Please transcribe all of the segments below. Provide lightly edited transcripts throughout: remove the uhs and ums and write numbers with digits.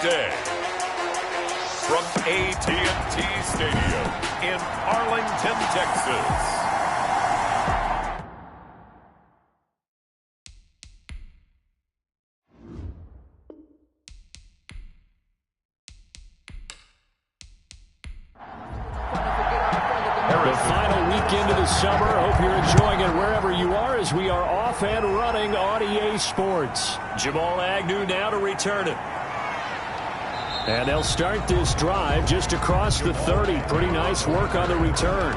Tuesday from AT&T Stadium in Arlington, Texas. The final weekend of the summer. Hope you're enjoying it wherever you are as we are off and running on EA Sports. Jamal Agnew now to return it. And they'll start this drive just across the 30. Pretty nice work on the return.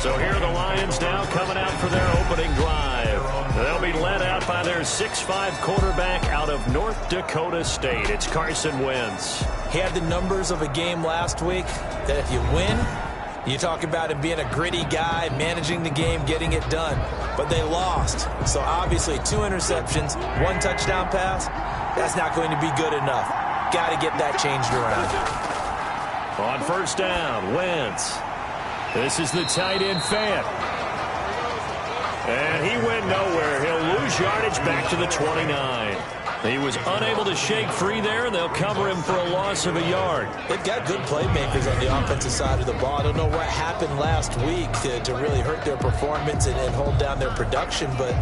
So here are the Lions now coming out for their opening drive. They'll be led out by their 6'5" quarterback out of North Dakota State. It's Carson Wentz. He had the numbers of a game last week that if you win, you talk about him being a gritty guy, managing the game, getting it done. But they lost. So obviously 2 interceptions, 1 touchdown pass, that's not going to be good enough. Got to get that changed around. On first down, Wentz. This is the tight end Fant. And he went nowhere. He'll lose yardage back to the 29. He was unable to shake free there, and they'll cover him for a loss of a yard. They've got good playmakers on the offensive side of the ball. I don't know what happened last week to really hurt their performance and hold down their production, but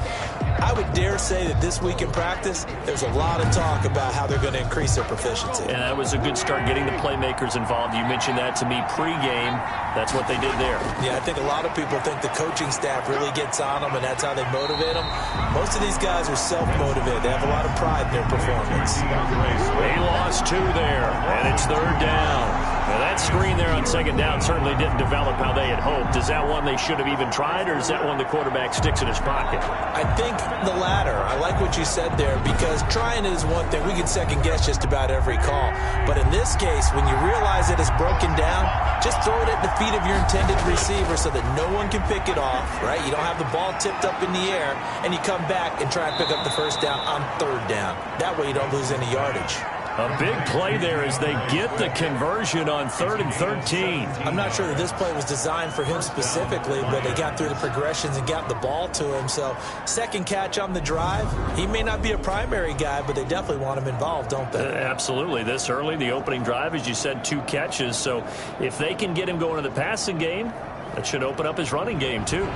I would dare say that this week in practice, there's a lot of talk about how they're going to increase their proficiency. And that was a good start getting the playmakers involved. You mentioned that to me pregame. That's what they did there. Yeah, I think a lot of people think the coaching staff really gets on them, and that's how they motivate them. Most of these guys are self-motivated. They have a lot of pride in their performance. He lost 2 there, and it's third down. Now that screen there on second down certainly didn't develop how they had hoped. Is that one they should have even tried, or is that one the quarterback sticks in his pocket? I think the latter. I like what you said there, because trying is one thing. We can second-guess just about every call. But in this case, when you realize that it's broken down, just throw it at the feet of your intended receiver so that no one can pick it off, right? You don't have the ball tipped up in the air, and you come back and try and pick up the first down on third down. That way you don't lose any yardage. A big play there as they get the conversion on 3rd and 13. I'm not sure that this play was designed for him specifically, but they got through the progressions and got the ball to him. So second catch on the drive. He may not be a primary guy, but they definitely want him involved, don't they? Absolutely. This early, the opening drive, as you said, 2 catches. So if they can get him going in the passing game, that should open up his running game too.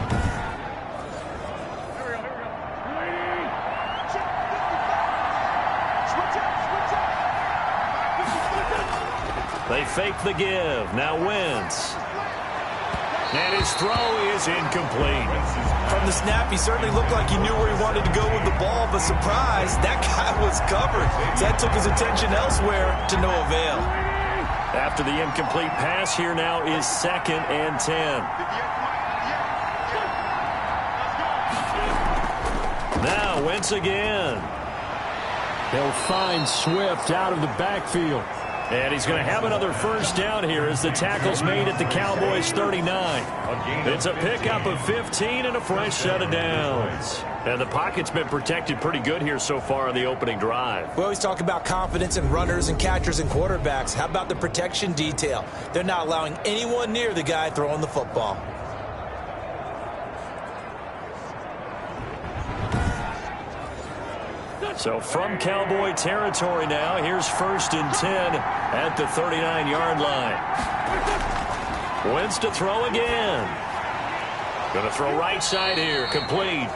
They fake the give. Now Wentz. And his throw is incomplete. From the snap, he certainly looked like he knew where he wanted to go with the ball, but surprise, that guy was covered. So that took his attention elsewhere to no avail. After the incomplete pass, here now is 2nd and 10. Now Wentz again. They'll find Swift out of the backfield. And he's going to have another first down here as the tackle's made at the Cowboys' 39. It's a pickup of 15 and a fresh set of downs. And the pocket's been protected pretty good here so far on the opening drive. We always talk about confidence in runners and catchers and quarterbacks. How about the protection detail? They're not allowing anyone near the guy throwing the football. So from Cowboy territory now, here's 1st and 10 at the 39-yard line. Wentz to throw again. Going to throw right side here, complete.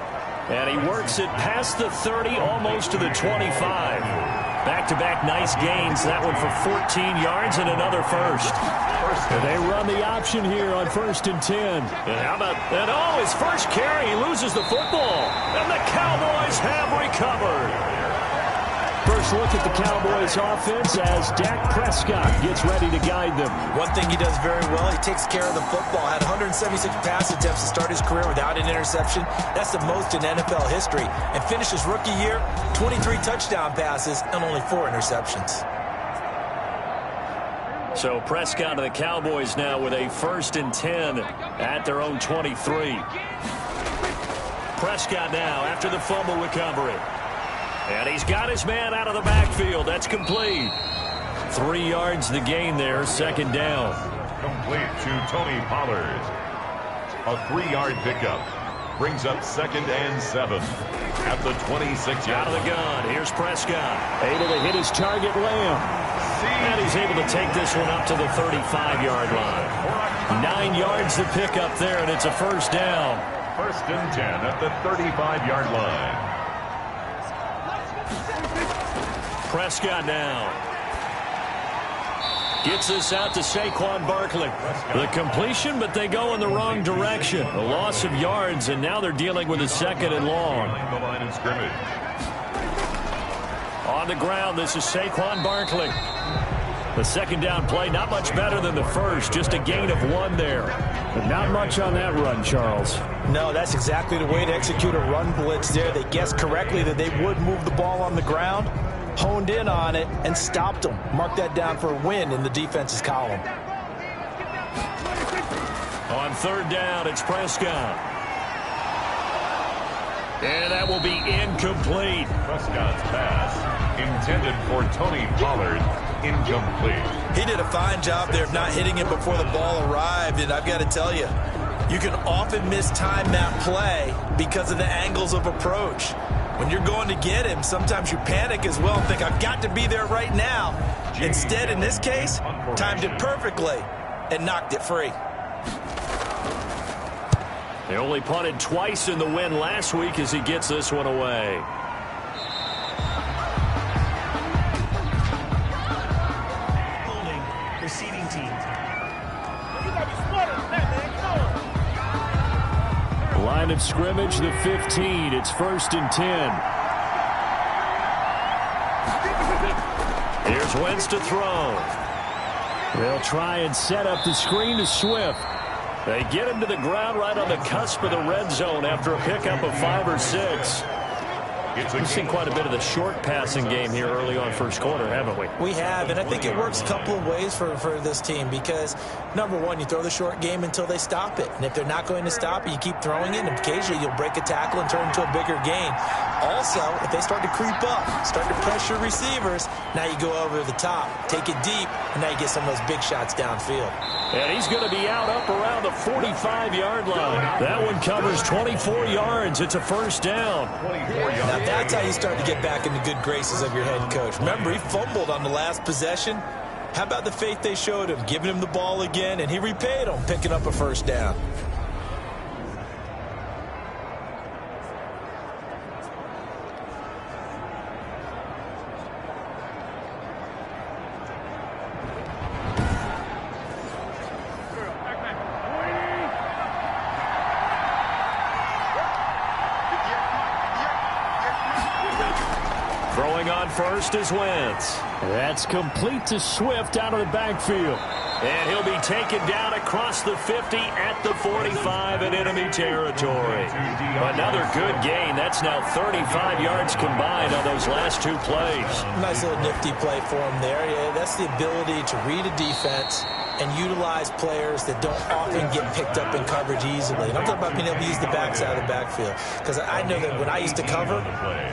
And he works it past the 30, almost to the 25. Back-to-back nice gains. That one for 14 yards and another first. And they run the option here on 1st and 10. And how about that? Oh, his first carry, he loses the football. And the Cowboys have recovered. First look at the Cowboys offense as Dak Prescott gets ready to guide them. One thing he does very well, he takes care of the football. Had 176 pass attempts to start his career without an interception. That's the most in NFL history. And finished his rookie year, 23 touchdown passes and only 4 interceptions. So Prescott and the Cowboys now with a 1st and 10 at their own 23. Prescott now after the fumble recovery. And he's got his man out of the backfield. That's complete. 3 yards the gain there, 2nd down. Complete to Tony Pollard. A 3-yard pickup. Brings up 2nd and 7 at the 26-yard line. Out of the gun. Here's Prescott. Able to hit his target, Lamb. And he's able to take this one up to the 35-yard line. 9 yards to pick up there, and it's a first down. First and 10 at the 35-yard line. Prescott now. Gets this out to Saquon Barkley. The completion, but they go in the wrong direction. A loss of yards, and now they're dealing with a second and long. The line of scrimmage. On the ground, this is Saquon Barkley. The second down play, not much better than the first. Just a gain of 1 there. But not much on that run, Charles. No, that's exactly the way to execute a run blitz there. They guessed correctly that they would move the ball on the ground, honed in on it, and stopped them. Mark that down for a win in the defense's column. On third down, it's Prescott. And that will be incomplete. Prescott's pass intended for Tony Pollard, incomplete. He did a fine job there of not hitting it before the ball arrived, and I've got to tell you, you can often mistime that play because of the angles of approach. When you're going to get him, sometimes you panic as well and think, I've got to be there right now. Instead, in this case, timed it perfectly and knocked it free. They only punted twice in the win last week as he gets this one away. Holding, receiving team. Line of scrimmage, the 15. It's first and 10. Here's Wentz to throw. They'll try and set up the screen to Swift. They get him to the ground right on the cusp of the red zone after a pickup of 5 or 6. We've seen quite a bit of the short passing game here early on first quarter, haven't we? We have, and I think it works a couple of ways for this team because, number one, you throw the short game until they stop it. And if they're not going to stop it, you keep throwing it, and occasionally you'll break a tackle and turn into a bigger gain. Also, if they start to creep up, start to pressure receivers, now you go over the top, take it deep, and now you get some of those big shots downfield. And he's going to be out up around the 45-yard line. That one covers 24 yards. It's a first down. Now that's how you start to get back in the good graces of your head coach. Remember, he fumbled on the last possession. How about the faith they showed him, giving him the ball again, and he repaid them, picking up a first down. Throwing on first is Wentz. That's complete to Swift out of the backfield. And he'll be taken down across the 50 at the 45 in enemy territory. Another good gain. That's now 35 yards combined on those last 2 plays. Nice little nifty play for him there. Yeah, that's the ability to read a defense and utilize players that don't often get picked up in coverage easily. And I'm talking about being able to use the backside of the backfield. Because I know that when I used to cover,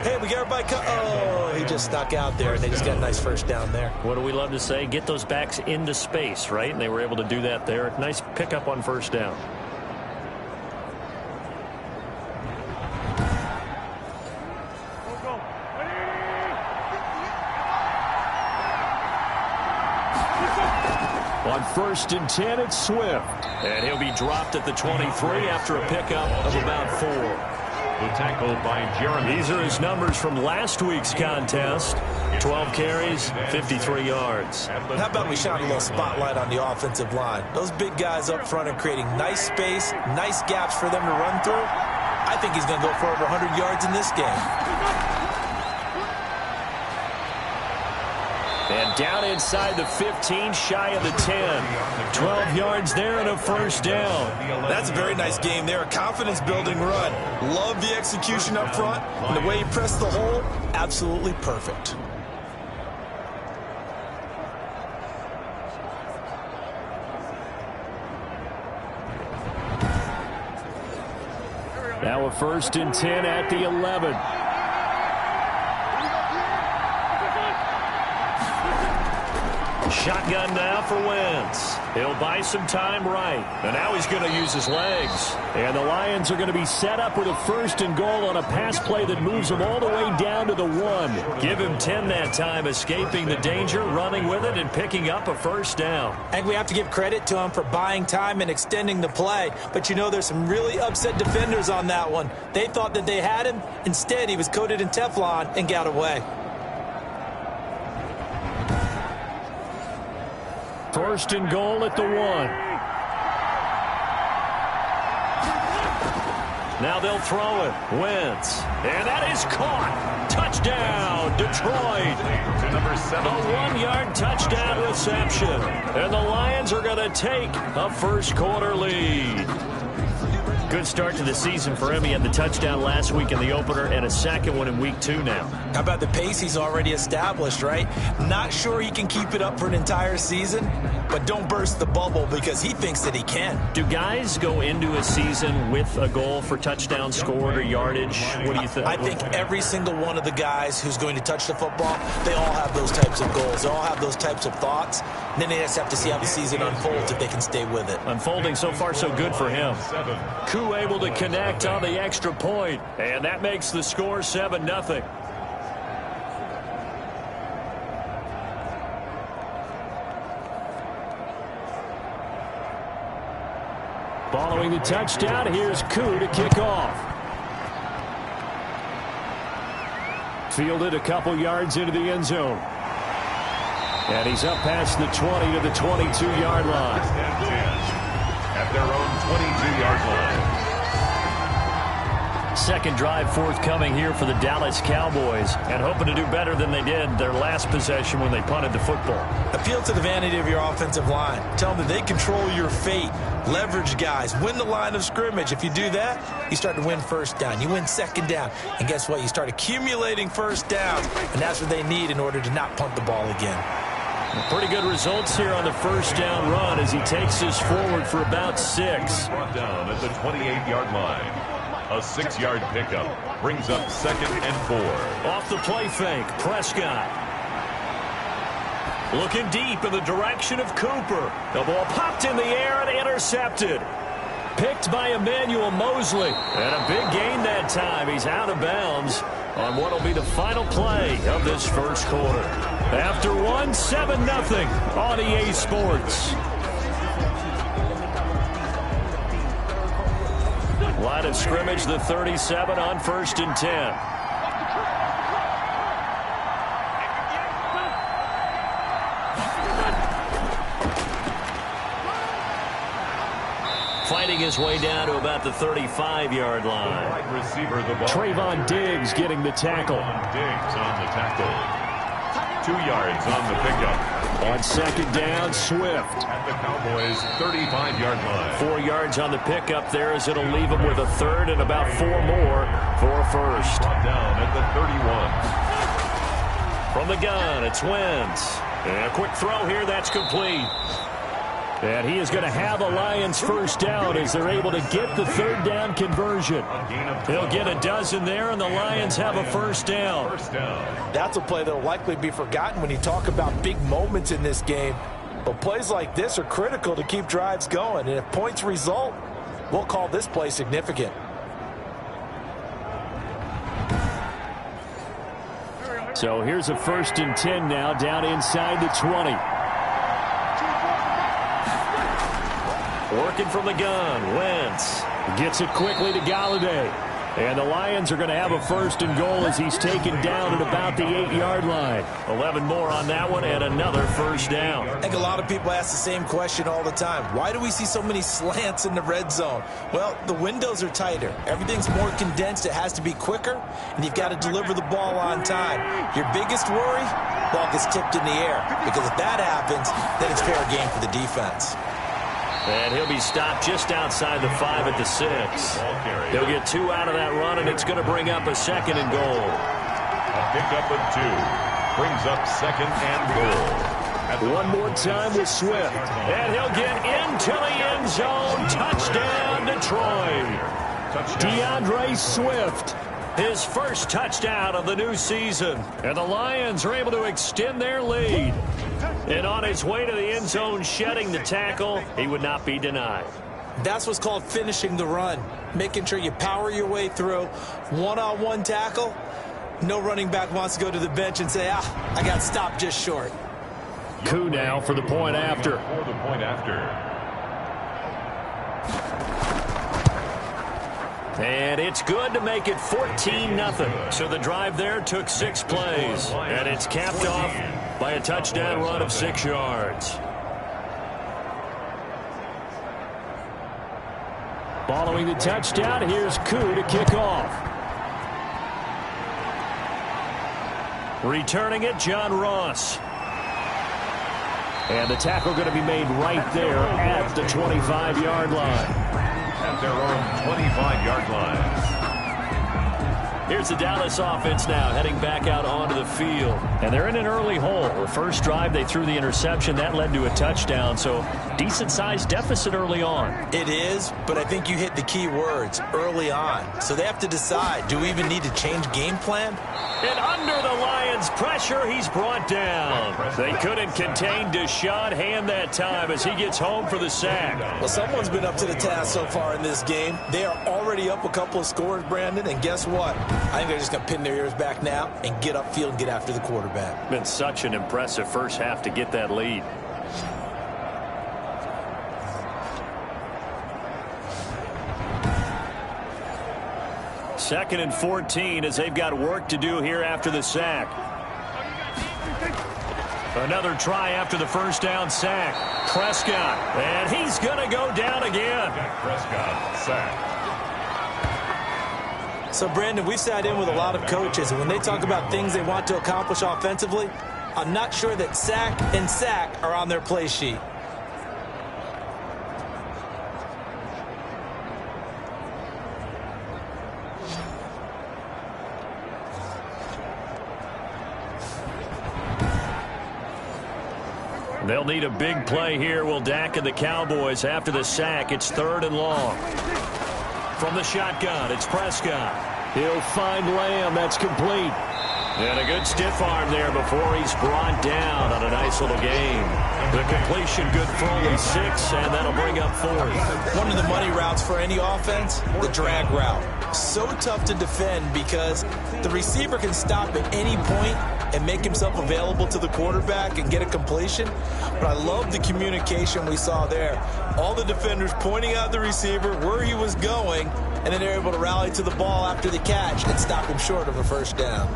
hey, we got everybody oh, he just stuck out there, and they just got a nice first down there. What do we love to say? Get those backs into space, right? And they were able to do that there. Nice pickup on first down. On first and 10, it's Swift. And he'll be dropped at the 23 after a pickup of about 4. The tackle by Jeremy. These are his numbers from last week's contest. 12 carries, 53 yards. How about we shine a little spotlight on the offensive line? Those big guys up front are creating nice space, nice gaps for them to run through. I think he's going to go for over 100 yards in this game. And down inside the 15, shy of the 10. 12 yards there and a first down. That's a very nice game there. A confidence-building run. Love the execution up front. And the way he pressed the hole, absolutely perfect. Now a first and 10 at the 11. Shotgun now for Wentz. He'll buy some time right. And now he's going to use his legs. And the Lions are going to be set up with a 1st and goal on a pass play that moves them all the way down to the 1. Give him 10 that time, escaping the danger, running with it, and picking up a 1st down. I think we have to give credit to him for buying time and extending the play. But, you know, there's some really upset defenders on that one. They thought that they had him. Instead, he was coated in Teflon and got away. 1st and goal at the 1. Now they'll throw it. Wentz. And that is caught. Touchdown, Detroit. A 1-yard touchdown reception. And the Lions are going to take a first-quarter lead. Good start to the season for him. He had the touchdown last week in the opener and a second one in week 2 now. How about the pace he's already established, right? Not sure he can keep it up for an entire season, but don't burst the bubble because he thinks that he can. Do guys go into a season with a goal for touchdown scored or yardage? What do you think? I think every single one of the guys who's going to touch the football, they all have those types of goals. They all have those types of thoughts. And then they just have to see how the season unfolds if they can stay with it. Unfolding so far so good for him. Koo able to connect on the extra point, and that makes the score 7-0. Following the touchdown, here's Koo to kick off. Fielded a couple yards into the end zone. And he's up past the 20 to the 22-yard line. At their own 22-yard line. Second drive forthcoming here for the Dallas Cowboys, and hoping to do better than they did their last possession when they punted the football. Appeal to the vanity of your offensive line. Tell them that they control your fate. Leverage guys. Win the line of scrimmage. If you do that, you start to win 1st down. You win 2nd down. And guess what? You start accumulating 1st downs, and that's what they need in order to not punt the ball again. Pretty good results here on the 1st down run as he takes us forward for about 6. Brought down at the 28-yard line. A 6-yard pickup brings up 2nd and 4. Off the play fake, Prescott. Looking deep in the direction of Cooper. The ball popped in the air and intercepted. Picked by Emmanuel Mosley. And a big gain that time. He's out of bounds on what will be the final play of this first quarter. After 7-0 on EA Sports. Line of scrimmage, the 37 on 1st and 10. Fighting his way down to about the 35-yard line. Right receiver, the ball. Trayvon Diggs getting the tackle. Diggs on the tackle. 2 yards on the pickup. On 2nd down, Swift. At the Cowboys' 35-yard line. 4 yards on the pickup there as it'll leave him with a 3rd and about 4 more for a 1st. Brought down at the 31. From the gun, it's Wentz. And a quick throw here, that's complete. And he is going to have a Lions 1st down as they're able to get the 3rd down conversion. He'll get a dozen there, and the Lions have a 1st down. That's a play that will likely be forgotten when you talk about big moments in this game. But plays like this are critical to keep drives going. And if points result, we'll call this play significant. So here's a 1st and 10 now down inside the 20. Working from the gun, Wentz gets it quickly to Galladay. And the Lions are going to have a 1st and goal as he's taken down at about the 8-yard line. 11 more on that one and another 1st down. I think a lot of people ask the same question all the time. Why do we see so many slants in the red zone? Well, the windows are tighter. Everything's more condensed. It has to be quicker, and you've got to deliver the ball on time. Your biggest worry? Ball gets tipped in the air, because if that happens, then it's fair game for the defense. And he'll be stopped just outside the 5 at the 6. They'll get 2 out of that run, and it's going to bring up a 2nd and goal. A pickup of 2 brings up 2nd and goal. One more time with Swift. And he'll get into the end zone. Touchdown, Detroit. DeAndre Swift. His 1st touchdown of the new season. And the Lions are able to extend their lead. And on his way to the end zone, shedding the tackle, he would not be denied. That's what's called finishing the run, making sure you power your way through. One-on-one tackle, no running back wants to go to the bench and say, I got stopped just short. Coup now for the point after. For the point after. And it's good to make it 14-0. So the drive there took 6 plays. And it's capped off by a touchdown run of 6 yards. Following the touchdown, here's Coup to kick off. Returning it, John Ross. And the tackle going to be made right there at the 25-yard line. At their own 25-yard line. Here's the Dallas offense now heading back out onto the field. And they're in an early hole. The first drive, they threw the interception. That led to a touchdown. So decent-sized deficit early on. It is, but I think you hit the key words, early on. So they have to decide, do we even need to change game plan? And under the Lions' pressure, he's brought down. They couldn't contain Deshaun Hand that time as he gets home for the sack. Well, someone's been up to the task so far in this game. They are already up a couple of scores, Brandon, and guess what? I think they're just going to pin their ears back now and get upfield and get after the quarterback. Been such an impressive first half to get that lead. Second and 14 as they've got work to do here after the sack. Another try after the first down sack. Prescott, and he's going to go down again. Prescott, sack. So, Brandon, we've sat in with a lot of coaches, and when they talk about things they want to accomplish offensively, I'm not sure that sack and sack are on their play sheet. They'll need a big play here, will Dak and the Cowboys. After the sack, it's 3rd and long. From the shotgun, it's Prescott. He'll find Lamb. That's complete. And a good stiff arm there before he's brought down on a nice little game. The completion good for only 6, and that'll bring up 4th. One of the money routes for any offense, the drag route. So tough to defend because the receiver can stop at any point and make himself available to the quarterback and get a completion. But I love the communication we saw there. All the defenders pointing out the receiver, where he was going, and then they're able to rally to the ball after the catch and stop him short of a first down.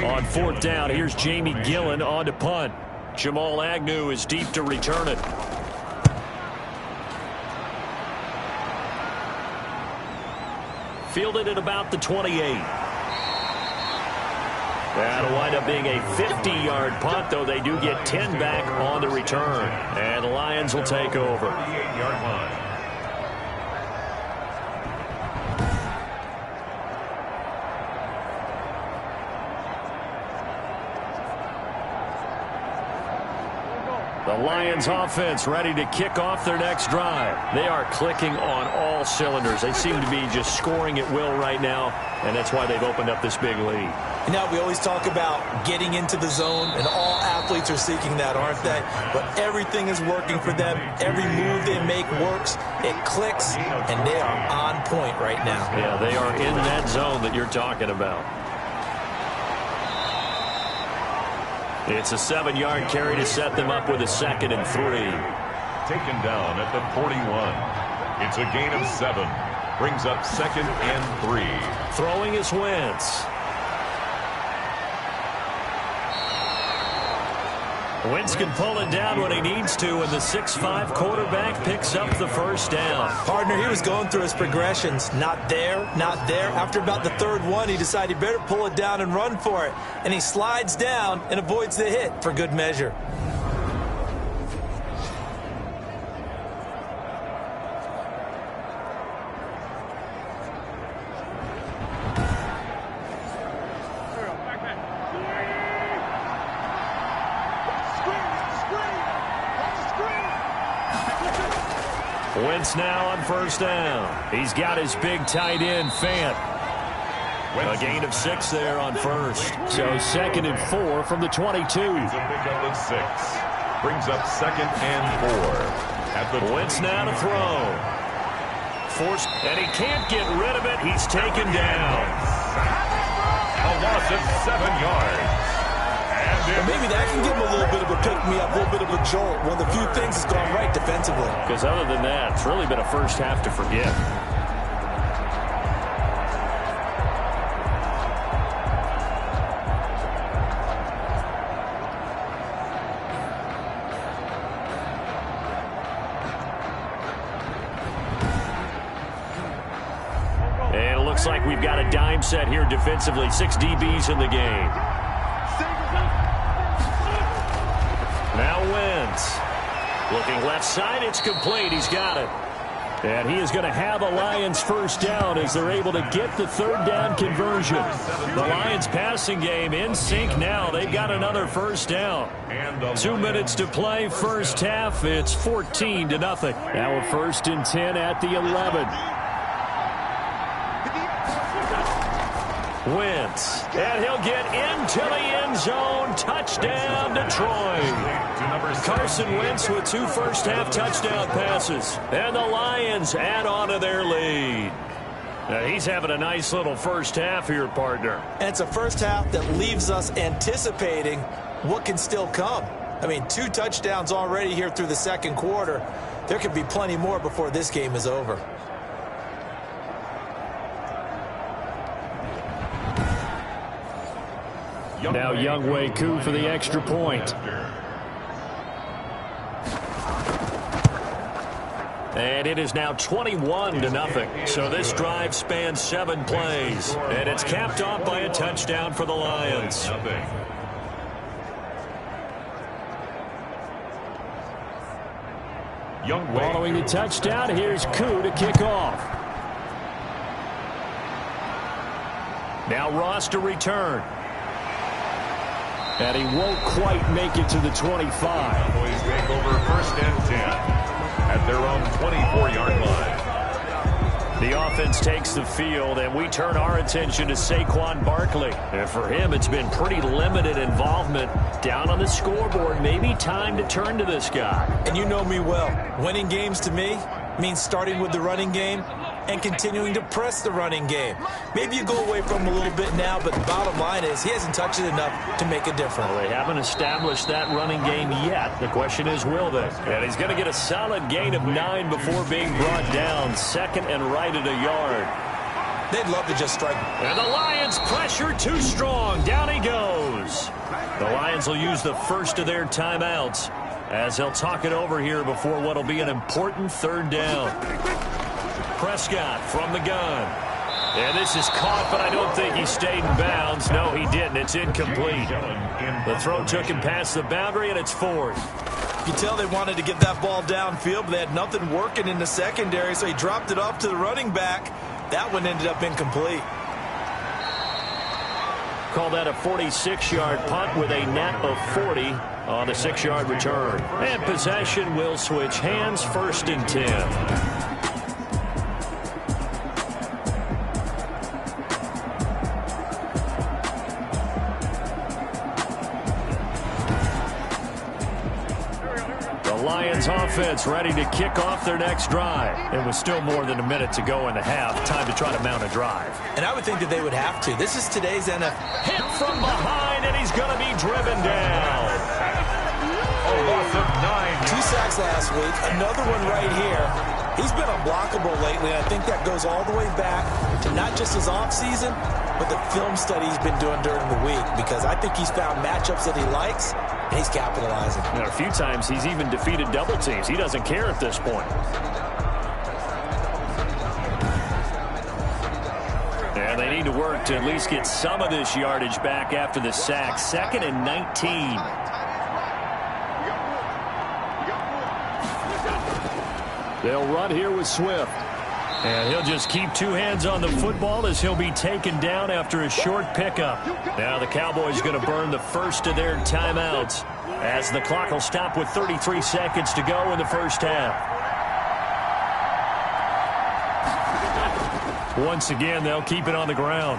On 4th down, here's Jamie Gillen on to punt. Jamal Agnew is deep to return it. Fielded at about the 28. That'll wind up being a 50-yard punt, though they do get 10 back on the return. And the Lions will take over. 38-yard line. The Lions offense ready to kick off their next drive. They are clicking on all cylinders. They seem to be just scoring at will right now, and that's why they've opened up this big lead. You know, we always talk about getting into the zone, and all athletes are seeking that, aren't they? But everything is working for them. Every move they make works. It clicks, and they are on point right now. Yeah, they are in that zone that you're talking about. It's a 7-yard carry to set them up with a 2nd and 3. Taken down at the 41. It's a gain of 7. Brings up 2nd and 3. Throwing is Wentz. Wentz can pull it down when he needs to, and the 6'5" quarterback picks up the first down. Partner, he was going through his progressions. Not there, not there. After about the 3rd one, he decided he better pull it down and run for it. And he slides down and avoids the hit for good measure. Wentz now on 1st down. He's got his big tight end, Fant. A gain of 6 there on 1st. So 2nd and 4 from the 22. It's a pickup of 6. Brings up 2nd and 4. At the Wentz now to throw. And he can't get rid of it. He's taken down. A loss of 7 yards. Well, maybe that can give him a little bit of a pick-me-up, a little bit of a jolt. One of the few things that's gone right defensively. Because other than that, it's really been a first half to forget. And it looks like we've got a dime set here defensively. 6 DBs in the game. Now Wentz. Looking left side, it's complete. He's got it. And he is going to have a Lions first down as they're able to get the 3rd down conversion. The Lions passing game in sync now. They've got another first down. 2 minutes to play first half. It's 14-0. Now a 1st and 10 at the 11. Wentz, and he'll get into the end zone. Touchdown, Detroit. Carson Wentz with 2 first-half touchdown passes. And the Lions add on to their lead. Now, he's having a nice little first half here, partner. And it's a first half that leaves us anticipating what can still come. I mean, 2 touchdowns already here through the 2nd quarter. There could be plenty more before this game is over. Now Younghoe Koo for the extra point. And it is now 21-0. So this drive spans 7 plays. And it's capped off by a touchdown for the Lions. Following the touchdown, here's Koo to kick off. Now Ross to return. And he won't quite make it to the 25. Cowboys take over 1st and 10 at their own 24-yard line. The offense takes the field, and we turn our attention to Saquon Barkley. And for him, it's been pretty limited involvement down on the scoreboard. Maybe time to turn to this guy. And you know me well. Winning games to me means starting with the running game and continuing to press the running game. Maybe you go away from him a little bit now, but the bottom line is he hasn't touched it enough to make a difference. Well, they haven't established that running game yet. The question is, will they? And he's going to get a solid gain of 9 before being brought down. 2nd and right at a yard. They'd love to just strike. And the Lions pressure too strong. Down he goes. The Lions will use the first of their timeouts as they'll talk it over here before what will be an important 3rd down. Prescott from the gun. And this is caught, but I don't think he stayed in bounds. No, he didn't. It's incomplete. The throw took him past the boundary, and it's 4th. You tell they wanted to get that ball downfield, but they had nothing working in the secondary, so he dropped it off to the running back. That one ended up incomplete. Call that a 46-yard punt with a net of 40 on the 6-yard return. And possession will switch hands. 1st and 10. Lions offense ready to kick off their next drive. It was still more than a minute to go in the half. Time to try to mount a drive. And I would think that they would have to. This is today's NFL. Hit from behind, and he's going to be driven down. A loss of 9. 2 sacks last week. Another one right here. He's been unblockable lately, and I think that goes all the way back to not just his offseason, but the film study he's been doing during the week, because I think he's found matchups that he likes, and he's capitalizing. Now, a few times he's even defeated double teams. He doesn't care at this point. And they need to work to at least get some of this yardage back after the sack. 2nd and 19. They'll run here with Swift. And he'll just keep 2 hands on the football as he'll be taken down after a short pickup. Now the Cowboys going to burn the first of their timeouts as the clock will stop with 33 seconds to go in the first half. Once again, they'll keep it on the ground.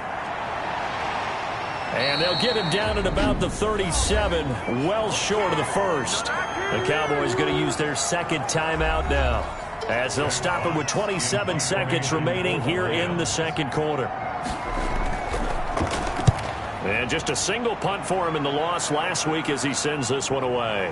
And they'll get him down at about the 37, well short of the first. The Cowboys going to use their second timeout now, as they'll stop it with 27 seconds remaining here in the second quarter. And just a single punt for him in the loss last week as he sends this one away.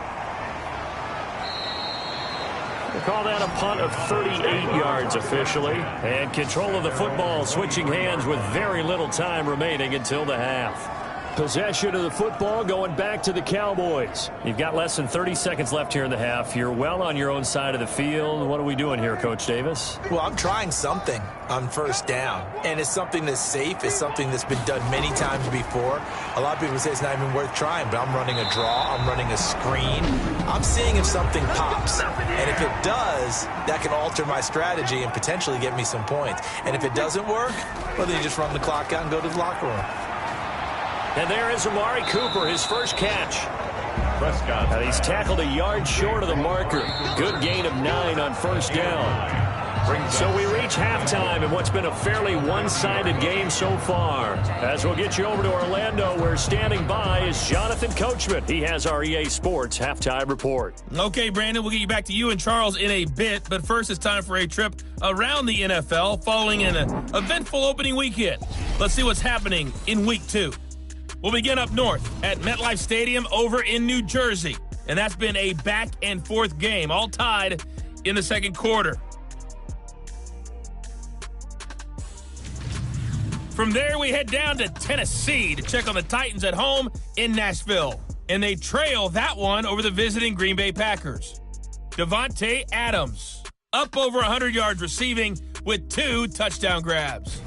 We'll call that a punt of 38 yards officially. And control of the football switching hands with very little time remaining until the half. Possession of the football going back to the Cowboys. You've got less than 30 seconds left here in the half. You're well on your own side of the field. What are we doing here, Coach Davis? Well, I'm trying something on first down, and it's something that's safe. It's something that's been done many times before. A lot of people say it's not even worth trying, but I'm running a draw. I'm running a screen. I'm seeing if something pops, and if it does, that can alter my strategy and potentially get me some points. And if it doesn't work, well, then you just run the clock out and go to the locker room. And there is Amari Cooper, his first catch. Prescott. And he's tackled a yard short of the marker. Good gain of 9 on first down. So we reach halftime in what's been a fairly one-sided game so far. As we'll get you over to Orlando, where standing by is Jonathan Coachman. He has our EA Sports halftime report. Okay, Brandon, we'll get you back to you and Charles in a bit. But first, it's time for a trip around the NFL following an eventful opening weekend. Let's see what's happening in Week 2. We'll begin up north at MetLife Stadium over in New Jersey. And that's been a back-and-forth game, all tied in the second quarter. From there, we head down to Tennessee to check on the Titans at home in Nashville. And they trail that one over the visiting Green Bay Packers. Devontae Adams, up over 100 yards receiving with 2 touchdown grabs.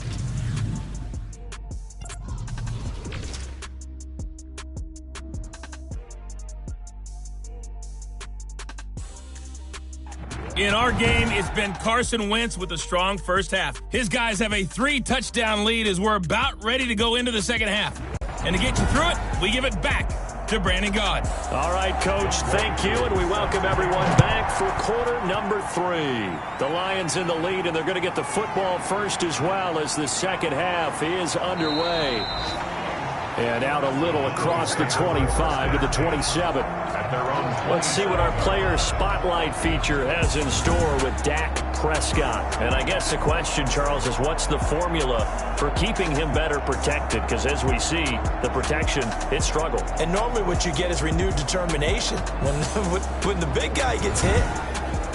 In our game, it's been Carson Wentz with a strong first half. His guys have a 3-touchdown lead as we're about ready to go into the second half. And to get you through it, we give it back to Brandon Gaud. All right, Coach, thank you, and we welcome everyone back for quarter number 3. The Lions in the lead, and they're going to get the football first as well as the second half is underway. And out a little across the 25 to the 27. Let's see what our player spotlight feature has in store with Dak Prescott. And I guess the question, Charles, is what's the formula for keeping him better protected? Because as we see, the protection, it struggled. And normally what you get is renewed determination. When the big guy gets hit,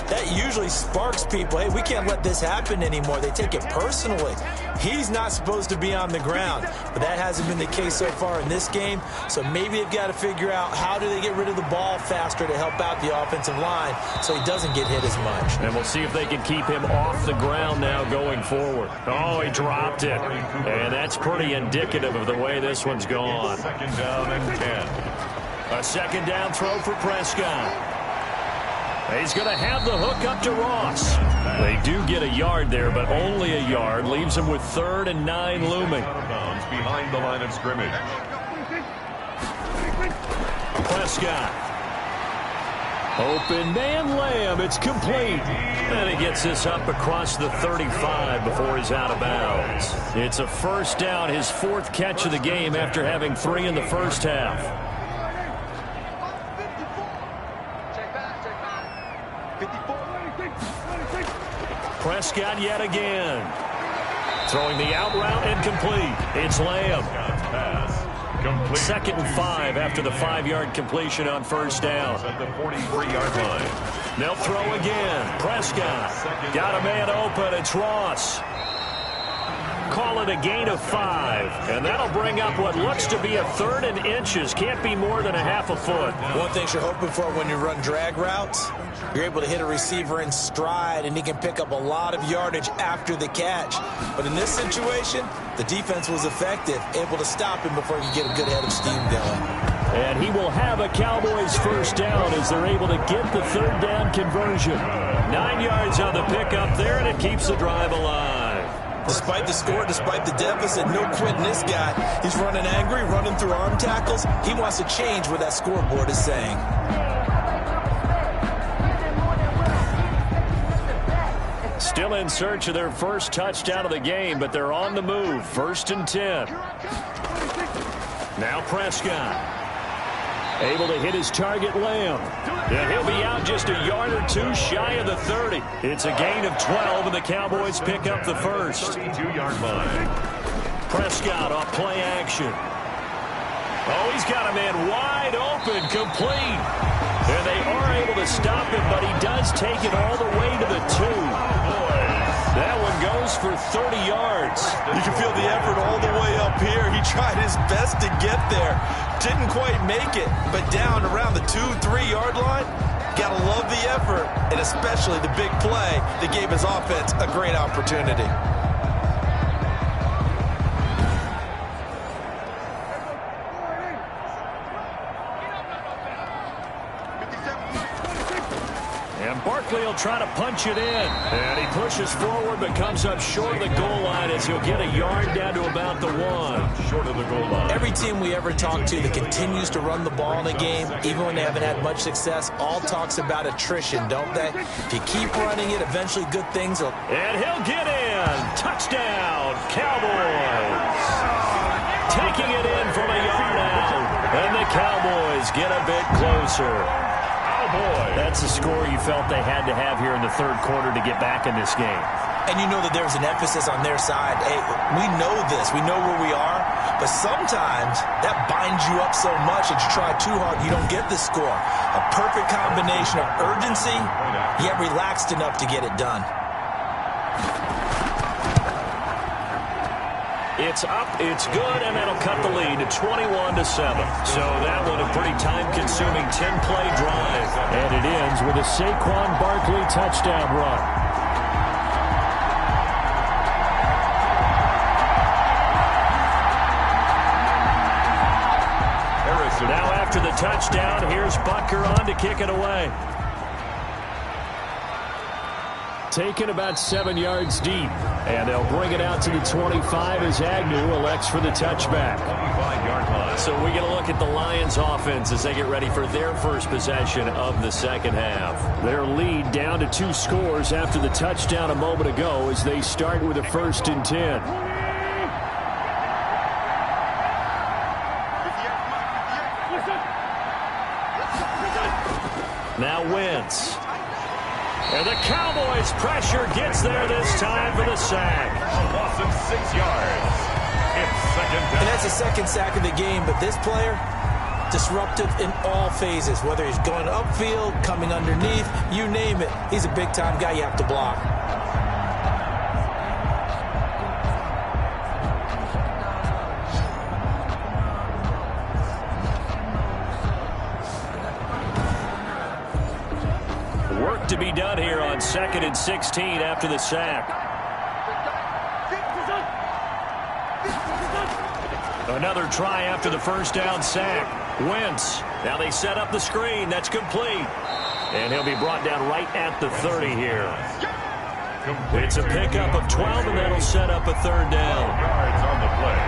that usually sparks people. Hey, we can't let this happen anymore. They take it personally. He's not supposed to be on the ground, but that hasn't been the case so far in this game. So maybe they've got to figure out how do they get rid of the ball faster to help out the offensive line so he doesn't get hit as much. And we'll see if they can keep him off the ground now going forward. Oh, he dropped it. And that's pretty indicative of the way this one's gone. Second down and 10. A second down throw for Prescott. He's going to have the hook up to Ross. They do get a yard there, but only a yard. Leaves him with 3rd and 9 looming. Out of bounds behind the line of scrimmage. Prescott. Open man Lamb. It's complete. And he gets this up across the 35 before he's out of bounds. It's a first down, his 4th catch of the game after having 3 in the first half. Prescott yet again. Throwing the out route incomplete. It's Lamb. Complete. 2nd and 5 after the 5-yard completion on first down. At the 43-yard line. They'll throw again. Prescott got a man open. It's Ross. Call it a gain of 5. And that'll bring up what looks to be a 3rd and inches. Can't be more than a half a foot. One thing you're hoping for when you run drag routes, you're able to hit a receiver in stride, and he can pick up a lot of yardage after the catch. But in this situation, the defense was effective, able to stop him before he could get a good head of steam going. And he will have a Cowboys first down as they're able to get the 3rd down conversion. 9 yards on the pickup there, and it keeps the drive alive. Despite the score, despite the deficit, no quitting this guy. He's running angry, running through arm tackles. He wants to change what that scoreboard is saying. Still in search of their first touchdown of the game, but they're on the move. 1st and 10. Now Prescott. Able to hit his target, Lamb. And he'll be out just a yard or two shy of the 30. It's a gain of 12, and the Cowboys pick up the first. 32-yard line. Prescott off play action. Oh, he's got a man wide open, complete. And they are able to stop him, but he does take it all the way to the 2. That one goes for 30 yards. You can feel the effort all the way up here. He tried his best to get there. Didn't quite make it, but down around the 2-3 yard line, gotta love the effort, and especially the big play that gave his offense a great opportunity. And Barkley will try to punch it in. And he pushes forward but comes up short of the goal line as he'll get a yard down to about the 1. Short of the goal line. Every team we ever talk to that continues to run the ball in a game, even when they haven't had much success, all talks about attrition, don't they? If you keep running it, eventually good things will... And he'll get in. Touchdown, Cowboys. Taking it in from a yard out. And the Cowboys get a bit closer. That's a score you felt they had to have here in the third quarter to get back in this game. And you know that there's an emphasis on their side. Hey, we know this. We know where we are. But sometimes that binds you up so much that you try too hard, you don't get the score. A perfect combination of urgency, yet relaxed enough to get it done. It's up, it's good, and that'll cut the lead to 21-7. So that one a pretty time-consuming 10-play drive. And it ends with a Saquon Barkley touchdown run. Now after the touchdown, here's Butker on to kick it away. Taken about 7 yards deep. And they'll bring it out to the 25 as Agnew elects for the touchback. 25-yard line. So we get a look at the Lions offense as they get ready for their first possession of the second half. Their lead down to 2 scores after the touchdown a moment ago as they start with a 1st and 10. Now Wentz. And the Cowboys' pressure gets there this time for the sack. A loss of 6 yards. It's second down. And that's the second sack of the game, but this player, disruptive in all phases, whether he's going upfield, coming underneath, you name it. He's a big-time guy you have to block. To be done here on 2nd and 16 after the sack. Another try after the first down sack. Wentz. Now they set up the screen. That's complete. And he'll be brought down right at the 30 here. It's a pickup of 12, and that'll set up a 3rd down. Yards on the play.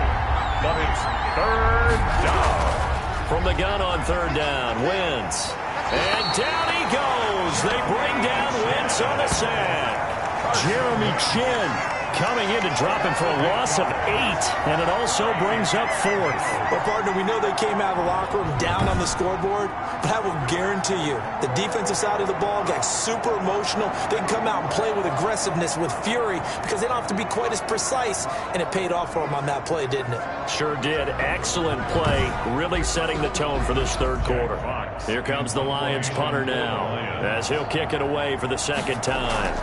But it's 3rd down. From the gun on 3rd down, Wentz. And down he goes. They bring down Wentz on a sack. Jeremy Chin coming in to drop him for a loss of 8. And it also brings up 4th. Well, partner, we know they came out of the locker room down on the scoreboard, but I will guarantee you the defensive side of the ball got super emotional. They can come out and play with aggressiveness, with fury, because they don't have to be quite as precise, and it paid off for them on that play, didn't it? Sure did. Excellent play, really setting the tone for this third quarter. Here comes the Lions punter now, as he'll kick it away for the second time.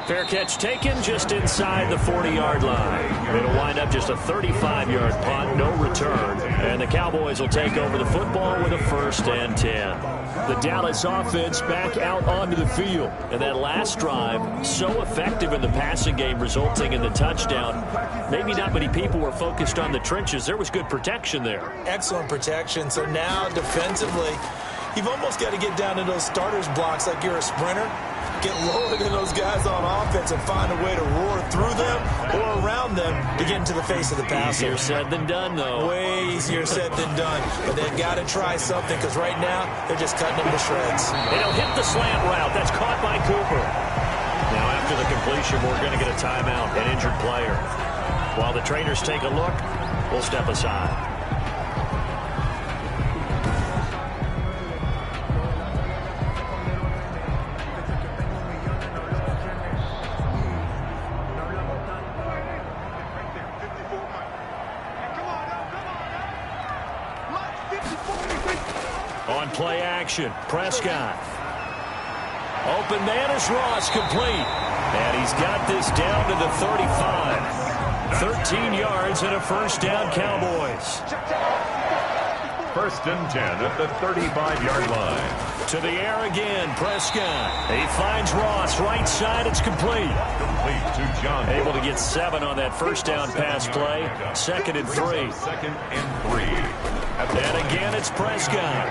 Fair catch taken just inside the 40-yard line. It'll wind up just a 35-yard punt, no return. And the Cowboys will take over the football with a 1st and 10. The Dallas offense back out onto the field. And that last drive, so effective in the passing game, resulting in the touchdown. Maybe not many people were focused on the trenches. There was good protection there. Excellent protection. So now, defensively, you've almost got to get down to those starters blocks like you're a sprinter. Get lower than those guys on offense and find a way to roar through them or around them to get into the face of the passer. Easier said than done, though. Way easier said than done. But they've got to try something because right now they're just cutting them to shreds. And he'll hit the slant route. That's caught by Cooper. Now after the completion, we're going to get a timeout, an injured player. While the trainers take a look, will step aside. On play action, Prescott. Open man is Ross, complete. And he's got this down to the 35. 13 yards and a first down, Cowboys. First and 10 at the 35-yard line. To the air again, Prescott. He finds Ross, right side, it's complete. Complete to John. Able to get 7 on that first down pass play. Second and 3. Second and 3. And again, it's Prescott.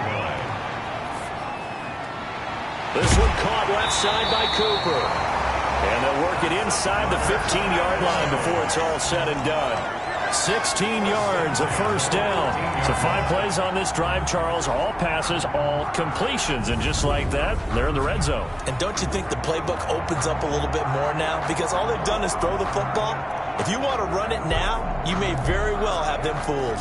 This one caught left side by Cooper. And they'll work it inside the 15-yard line before it's all said and done. 16 yards, a first down. So 5 plays on this drive, Charles. All passes, all completions. And just like that, they're in the red zone. And don't you think the playbook opens up a little bit more now? Because all they've done is throw the football. If you want to run it now, you may very well have them fooled.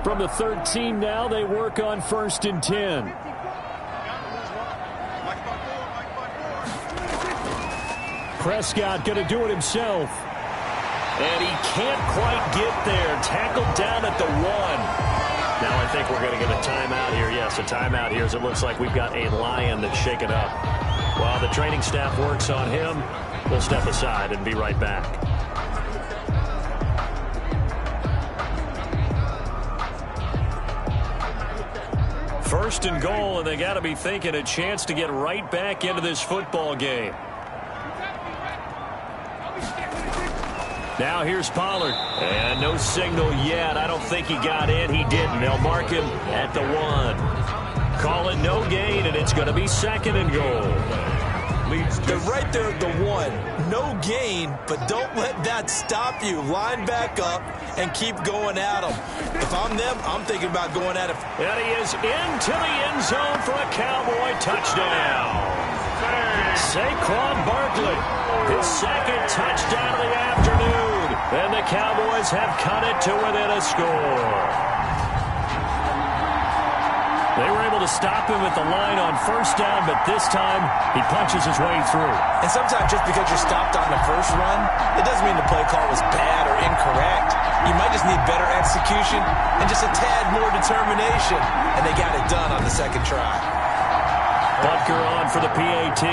From the 13 now, they work on first and 10. Prescott going to do it himself. And he can't quite get there. Tackled down at the 1. Now I think we're going to get a timeout here. Yes, a timeout here as it looks like we've got a Lion that's shaken up. While the training staff works on him, we'll step aside and be right back. First and goal, and they got to be thinking a chance to get right back into this football game. Now here's Pollard. And no signal yet. I don't think he got in. He didn't. They'll mark him at the 1. Call it no gain, and it's going to be second and goal. They're right there at the 1. No gain, but don't let that stop you. Line back up and keep going at them. If I'm them, I'm thinking about going at it. And he is into the end zone for a Cowboy touchdown. Saquon Barkley, his second touchdown of the afternoon. And the Cowboys have cut it to within a score. They were able to stop him at the line on first down, but this time he punches his way through. And sometimes just because you're stopped on the first run, it doesn't mean the play call was bad or incorrect. You might just need better execution and just a tad more determination. And they got it done on the second try. Butker on for the PAT.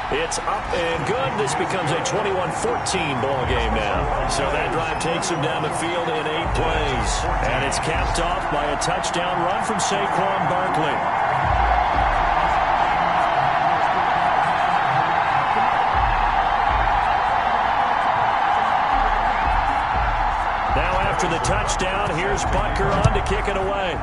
It's up and good. This becomes a 21-14 ball game now. So that drive takes him down the field in 8 plays. And it's capped off by a touchdown run from Saquon Barkley. Now after the touchdown, here's Butker on to kick it away.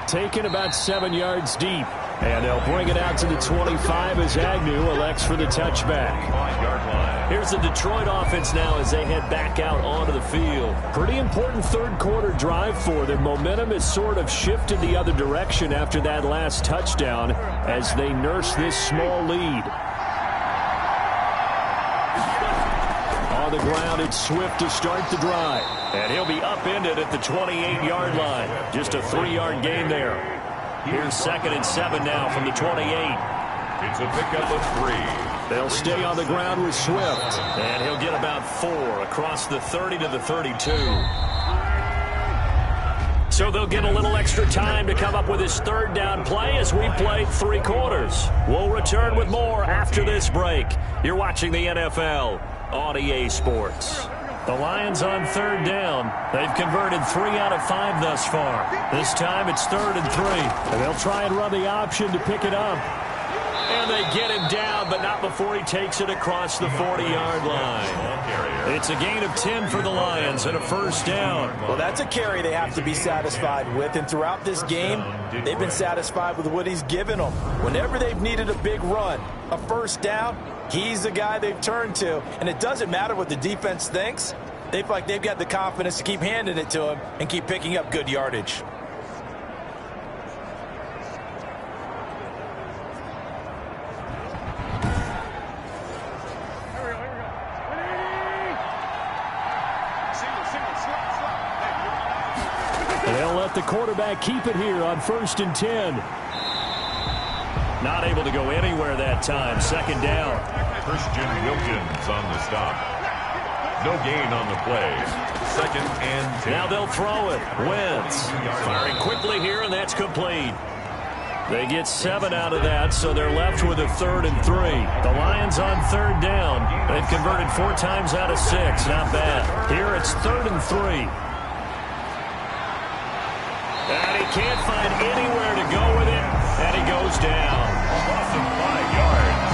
Taken about 7 yards deep. And they'll bring it out to the 25 as Agnew elects for the touchback. Here's the Detroit offense now as they head back out onto the field. Pretty important third quarter drive for them. Momentum has sort of shifted the other direction after that last touchdown as they nurse this small lead. On the ground, it's Swift to start the drive. And he'll be upended at the 28-yard line. Just a 3-yard gain there. Here's second and 7 now from the 28. It's a pickup of 3. They'll stay on the ground with Swift. And he'll get about 4 across the 30 to the 32. So they'll get a little extra time to come up with his third down play as we play 3 quarters. We'll return with more after this break. You're watching the NFL on EA Sports. The Lions on third down. They've converted 3 out of 5 thus far. This time it's 3rd and 3. And they'll try and run the option to pick it up. And they get him down, but not before he takes it across the 40-yard line. It's a gain of 10 for the Lions and a first down. Well, that's a carry they have to be satisfied with. And throughout this game, they've been satisfied with what he's given them. Whenever they've needed a big run, a first down, he's the guy they've turned to. And it doesn't matter what the defense thinks. They feel like they've got the confidence to keep handing it to him and keep picking up good yardage. let the quarterback keep it here on 1st and 10. Not able to go anywhere that time. 2nd down. Christian Wilkins on the stop. No gain on the play. 2nd and 10. Now they'll throw it. Wentz firing quickly here, and that's complete. They get 7 out of that, so they're left with a 3rd and 3. The Lions on 3rd down. They've converted 4 times out of 6. Not bad. Here it's 3rd and 3. And he can't find anywhere to go with it, and he goes down. Awesome 5 yards.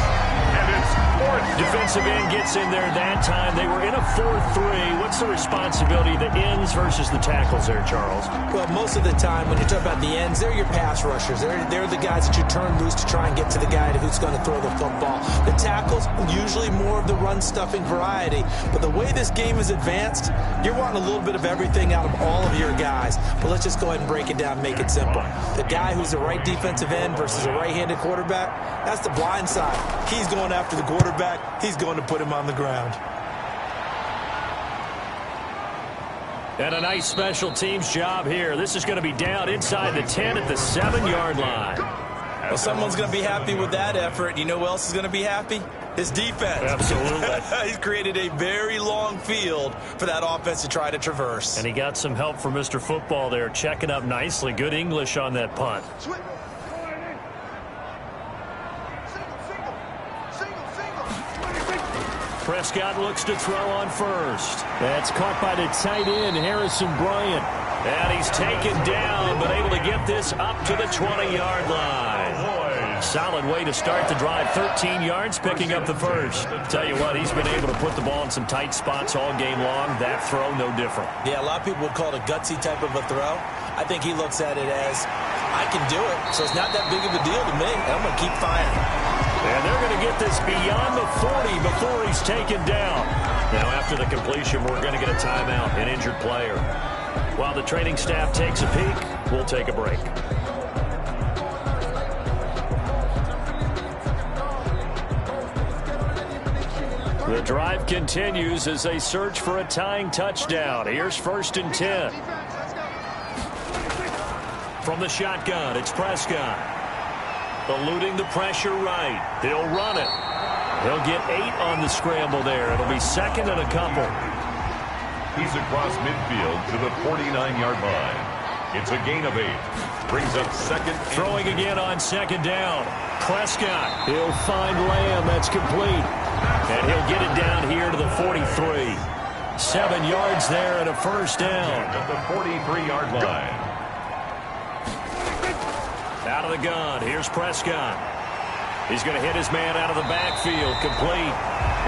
And it's 4th. Defensive end gets in there that time. They were in a 4-3. What's the responsibility of the ends versus the tackles there, Charles? Well, most of the time when you talk about the ends, they're your pass rushers. They're the guys that you turn loose to try and get to the guy who's going to throw the football. The tackles, usually more of the run-stuffing variety. But the way this game is advanced, you're wanting a little bit of everything out of all of your guys. But let's just go ahead and break it down and make it simple. The guy who's the right defensive end versus a right-handed quarterback, that's the blind side. He's going after the quarterback. He's going to put him on the ground. And a nice special teams job here. This is going to be down inside the 10 at the 7-yard line. Well, someone's going to be happy with that effort. You know who else is going to be happy? His defense. Absolutely. He's created a very long field for that offense to try to traverse. And he got some help from Mr. Football there, checking up nicely. Good English on that punt. Prescott looks to throw on first. That's caught by the tight end, Harrison Bryant. And he's taken down, but able to get this up to the 20-yard line. Solid way to start the drive. 13 yards, picking up the first. Tell you what, he's been able to put the ball in some tight spots all game long. That throw, no different. Yeah, a lot of people would call it a gutsy type of a throw. I think he looks at it as, I can do it, so it's not that big of a deal to me, and I'm going to keep firing. And they're going to get this beyond the 40 before he's taken down. Now, after the completion, we're going to get a timeout, an injured player. While the training staff takes a peek, we'll take a break. The drive continues as they search for a tying touchdown. Here's 1st and 10. From the shotgun, it's Prescott. Eluding the pressure right. He'll run it. He'll get 8 on the scramble there. It'll be 2nd and a couple. He's across midfield to the 49-yard line. It's a gain of 8. Brings up 2nd. Throwing again on 2nd down. Prescott. He'll find Lamb. That's complete. And he'll get it down here to the 43. 7 yards there and a 1st down. At the 43-yard line. Out of the gun, here's Prescott. He's going to hit his man out of the backfield, complete.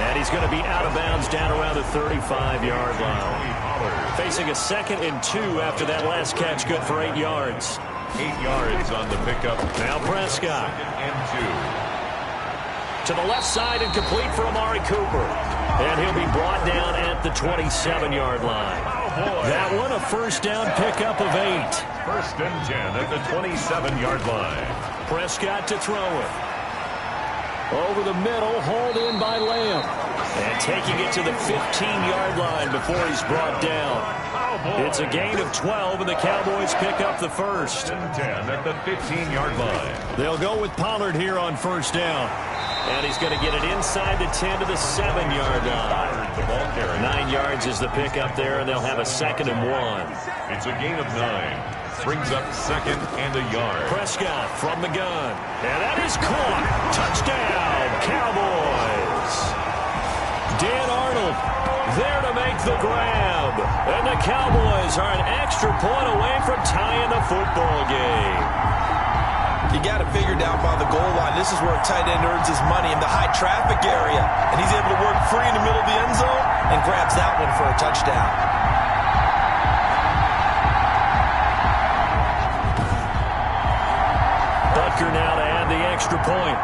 And he's going to be out of bounds down around the 35-yard line. Facing a 2nd and 2 after that last catch, good for 8 yards. 8 yards on the pickup. Now Prescott. 2nd and 2. To the left side and complete for Amari Cooper. And he'll be brought down at the 27-yard line. That one, a 1st down pickup of 8. 1st and 10 at the 27-yard line. Prescott to throw it. Over the middle, hauled in by Lamb. And taking it to the 15-yard line before he's brought down. It's a gain of 12, and the Cowboys pick up the 1st. 1st and 10 at the 15-yard line. They'll go with Pollard here on 1st down. And he's going to get it inside the 10 to the 7-yard line. The ball carrier. 9 yards is the pickup there, and they'll have a 2nd and 1. It's a gain of 9. Brings up 2nd and a yard. Prescott from the gun. And that is caught. Touchdown, Cowboys. Dan Arnold there to make the grab. And the Cowboys are an extra point away from tying the football game. You got to figure down by the goal line. This is where a tight end earns his money in the high traffic area. And he's able to work free in the middle of the end zone and grabs that one for a touchdown. Butker now to add the extra point.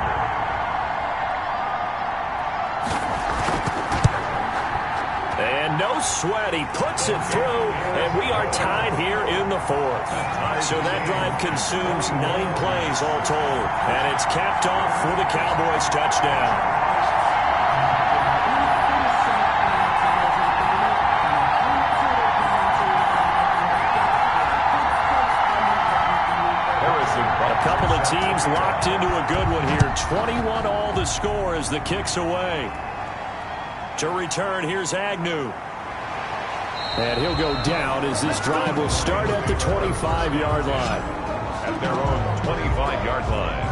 And no sweat. He puts it through, and we are tied here in the 4th. So that drive consumes 9 plays all told. And it's capped off for the Cowboys touchdown. teams locked into a good one here. 21 all the score as the kick's away. To return, here's Agnew. And he'll go down as this drive will start at the 25-yard line. At their own 25-yard line.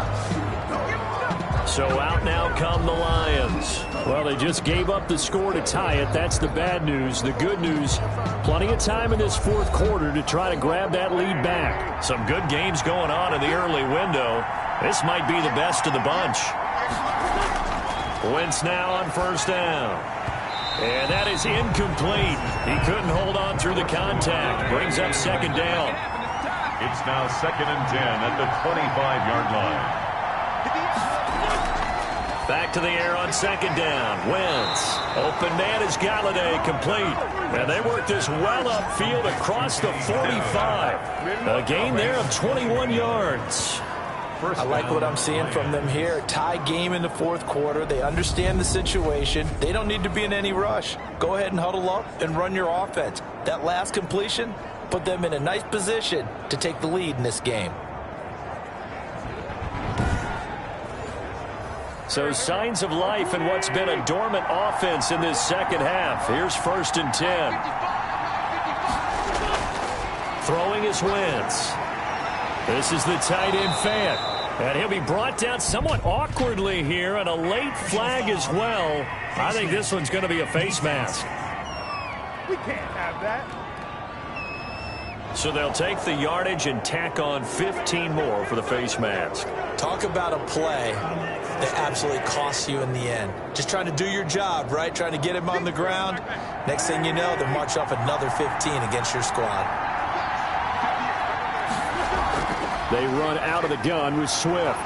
So out now come the Lions. Well, they just gave up the score to tie it. That's the bad news. The good news, plenty of time in this fourth quarter to try to grab that lead back. Some good games going on in the early window. This might be the best of the bunch. Wentz now on first down. And that is incomplete. He couldn't hold on through the contact. Brings up second down. It's now 2nd and 10 at the 25-yard line. Back to the air on second down. Wentz. Open man is Galladay, complete. And they work this well upfield across the 45. A gain there of 21 yards. I like what I'm seeing from them here. Tie game in the fourth quarter. They understand the situation. They don't need to be in any rush. Go ahead and huddle up and run your offense. That last completion put them in a nice position to take the lead in this game. So signs of life in what's been a dormant offense in this second half. Here's 1st and 10. Throwing is Wentz. This is the tight end Fant. And he'll be brought down somewhat awkwardly here, and a late flag as well. I think this one's going to be a face mask. We can't have that. So they'll take the yardage and tack on 15 more for the face mask. Talk about a play that absolutely costs you in the end. Just trying to do your job, right? Trying to get him on the ground. Next thing you know, they'll march off another 15 against your squad. They run out of the gun with Swift.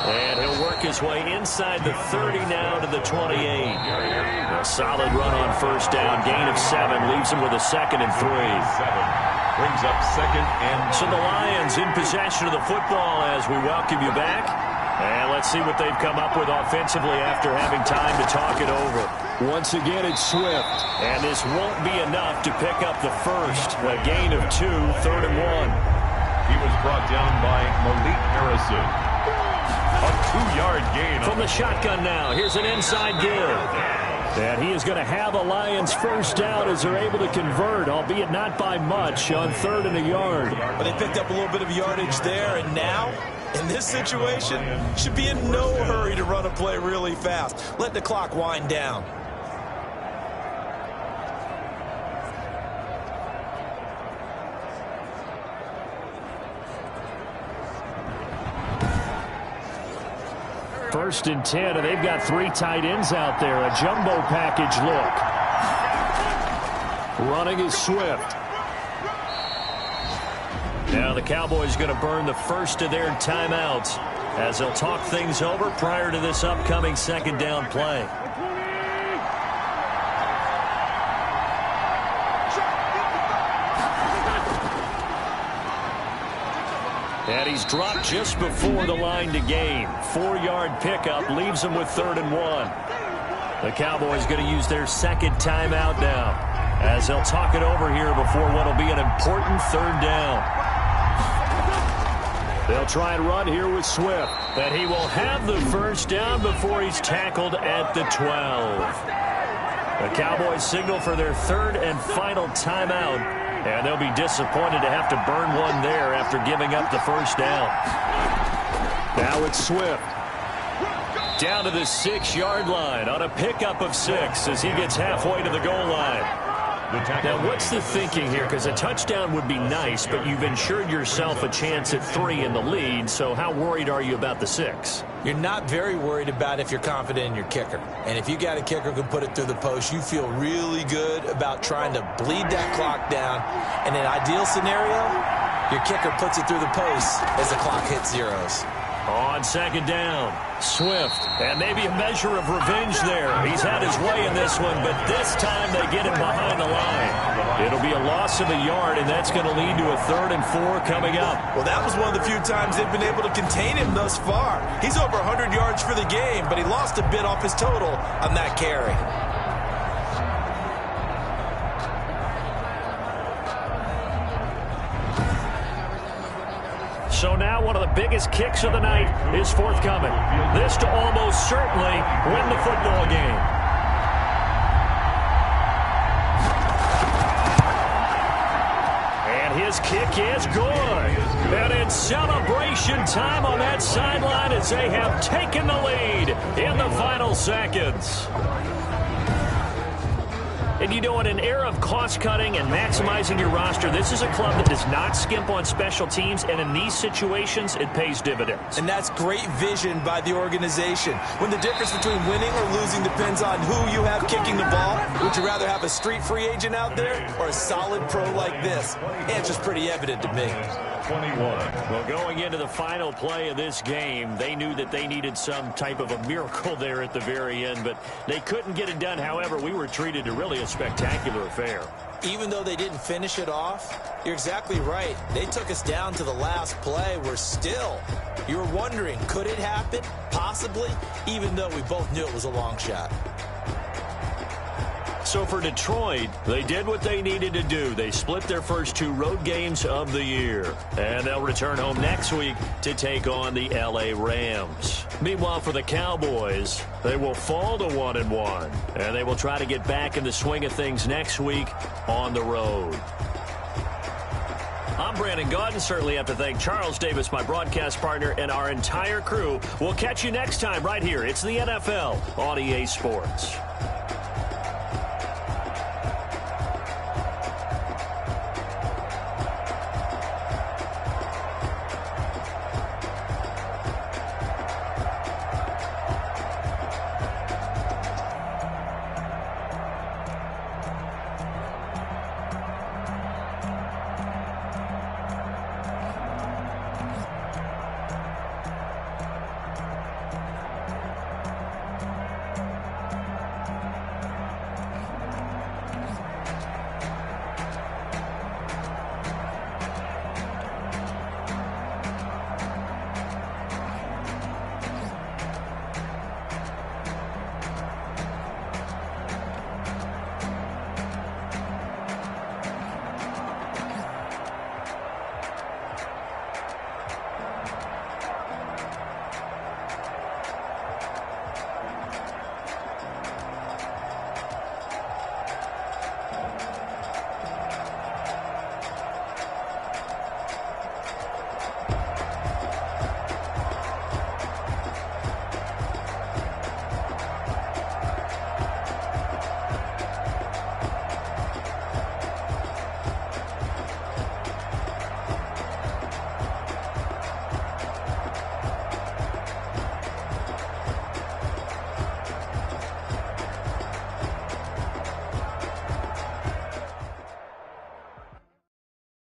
And he'll work his way inside the 30 now to the 28. A solid run on first down. Gain of 7 leaves him with a 2nd and 3. 7 brings up 2nd and 3. So the Lions in possession of the football as we welcome you back. And let's see what they've come up with offensively after having time to talk it over. Once again, it's Swift. And this won't be enough to pick up the first. A gain of 2, 3rd and 1. He was brought down by Malik Harrison. A 2-yard gain. From the shotgun now, here's an inside give. And he is going to have a Lions first down as they're able to convert, albeit not by much, on 3rd and a yard. But they picked up a little bit of yardage there, and now, in this situation, should be in no hurry to run a play really fast. Let the clock wind down. First and 10, and they've got 3 tight ends out there. A jumbo package look. Running is Swift. Now the Cowboys going to burn the first of their timeouts as they'll talk things over prior to this upcoming second down play. And he's dropped just before the line to gain. 4-yard pickup leaves him with 3rd and 1. The Cowboys going to use their second timeout now as they'll talk it over here before what will be an important 3rd down. They'll try and run here with Swift. And he will have the first down before he's tackled at the 12. The Cowboys signal for their 3rd and final timeout. And they'll be disappointed to have to burn one there after giving up the first down. Now it's Swift. Down to the 6-yard line on a pickup of 6 as he gets halfway to the goal line. Now, what's the thinking here? Because a touchdown would be nice, but you've ensured yourself a chance at 3 in the lead, so how worried are you about the 6? You're not very worried about if you're confident in your kicker. And if you got a kicker who can put it through the post, you feel really good about trying to bleed that clock down. In an ideal scenario, your kicker puts it through the post as the clock hits zeros. On second down, Swift, and maybe a measure of revenge there. He's had his way in this one, but this time they get him behind the line. It'll be a loss of a yard, and that's going to lead to a 3rd and 4 coming up. Well, that was one of the few times they've been able to contain him thus far. He's over 100 yards for the game, but he lost a bit off his total on that carry. So now one of the biggest kicks of the night is forthcoming. This to almost certainly win the football game. And his kick is good. And it's celebration time on that sideline as they have taken the lead in the final seconds. And you know, in an era of cost-cutting and maximizing your roster, this is a club that does not skimp on special teams, and in these situations, it pays dividends. And that's great vision by the organization. When the difference between winning or losing depends on who you have kicking the ball, would you rather have a street free agent out there or a solid pro like this? The answer's pretty evident to me. 21. Well, going into the final play of this game, they knew that they needed some type of a miracle there at the very end, but they couldn't get it done. However, we were treated to really a spectacular affair. Even though they didn't finish it off, you're exactly right. They took us down to the last play. We're still, you're wondering, could it happen? Possibly, even though we both knew it was a long shot. So for Detroit, they did what they needed to do. They split their first 2 road games of the year. And they'll return home next week to take on the LA Rams. Meanwhile, for the Cowboys, they will fall to 1-1. And they will try to get back in the swing of things next week on the road. I'm Brandon Gaudin. Certainly have to thank Charles Davis, my broadcast partner, and our entire crew. We'll catch you next time right here. It's the NFL on EA Sports.